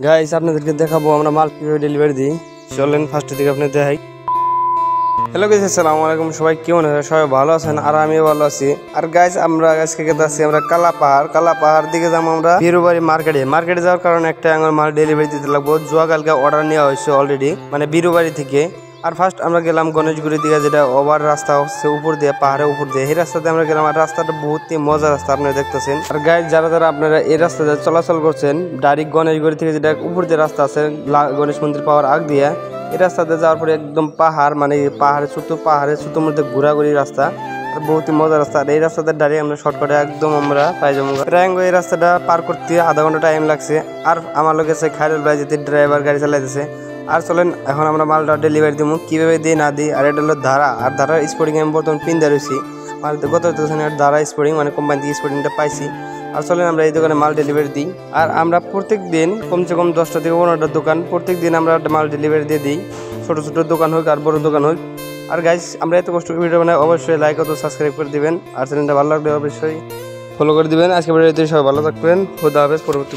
Guys আপনাদেরকে দেখাবো আমরা মাল কিভাবে ডেলিভারি দিই। চলেন ফার্স্টের দিকে আপনাদের দেখাই। হ্যালো গাইস, আসসালামু আলাইকুম। সবাই কেমন আছেন? সবাই ভালো আছেন আর আমিও ভালো আছি। আর গাইস আমরা আজকে যাচ্ছি আমরা কালাপাহাড় দিকে যাবো আমরা বিরুবাড়ি মার্কেটে যাওয়ার কারণে একটা আমার মাল ডেলিভারি দিতে লাগবো। কালকে অর্ডার নেওয়া হয়েছে অলরেডি, মানে বিরুবাড়ি থেকে। আর ফার্স্ট আমরা গেলাম গণেশগুড়ির দিকে, যেটা ওভার রাস্তা হচ্ছে উপর দিয়ে, পাহাড়ের উপর দিয়ে। এই রাস্তাতে আমরা গেলাম, আর রাস্তাটা বহুত মজার রাস্তা আপনারা দেখতেছেন। আর গাইস যারা আপনারা এই রাস্তাতে চলাচল করছেন, ডাইরেক্ট গণেশগুড়ি থেকে যেটা উপর দিয়ে রাস্তা আছে গণেশ মন্দির পাওয়ার আগ দিয়ে, এই রাস্তাতে যাওয়ার পরে একদম পাহাড়, মানে পাহাড়ের ছোটোর মধ্যে ঘোরাঘুরি রাস্তা, আর বহুত মজার রাস্তা। আর এই রাস্তাতে ডাইরেক্ট আমরা শর্টকাটে একদম আমরা পাই যাবো। প্রায় এই রাস্তাটা পার করতে আধা ঘন্টা টাইম লাগছে। আর আমার লোক আছে খায়রুল ভাই, যেতে ড্রাইভার গাড়ি চালাইতেছে। আর চলেন এখন আমরা মালটা ডেলিভারি দিব, কীভাবে দিই না দিই। আর এটা হলো ধারা, আর ধারার স্পোর্টিং আমি বর্তমান পিন্দা রয়েছি। মাল গত ধারা স্পোর্টিং, মানে কোম্পানি থেকে স্পোর্টিংটা পাইছি। আর চলেন আমরা এই দোকানে মাল ডেলিভারি দিই। আর আমরা প্রত্যেক দিন কমসে কম 10টা থেকে 15টা দোকান প্রত্যেক দিন আমরা মাল ডেলিভারি দিয়ে দিই, ছোটো ছোটো দোকান হোক আর বড় দোকান হোক। আর গাইস আমরা এত কষ্ট ভিডিও বানাই, অবশ্যই লাইক ও সাবস্ক্রাইব করে দিবেন। আর চ্যানেলটা ভালো লাগলে অবশ্যই ফলো করে দিবেন। আজকে ভিডিওতে সবাই ভালো থাকবেন। খোদা হাফেজ। পরবর্তী